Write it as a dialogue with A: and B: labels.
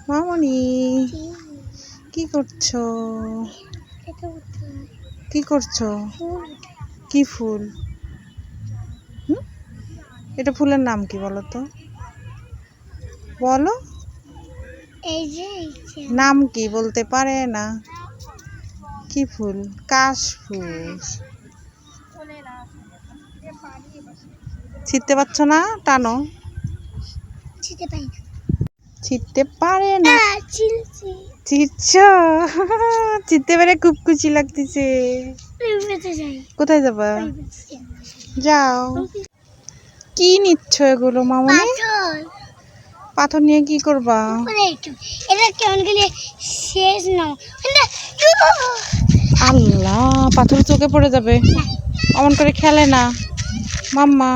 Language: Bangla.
A: মামনি কি করছো? কি করছো? কি ফুল? এটা ফুলের নাম কি বলো তো? বলো নাম কি বলতে পারে না। কি ফুল? কাশ ফুল। ছিঁড়তে পারছো না? টানো। ছিঁড়তে পারে না। ছিঁড়ছো? ছিঁড়তে পেরে খুব খুশি লাগতেছে। কোথায় যাবা? যাও। কি নিচ্ছ এগুলো মামনি? পাথর নিয়ে কি করবা? আল্লাহ, পাথর চোখে পড়ে যাবে। অমন করে খেলে না মাম্মা।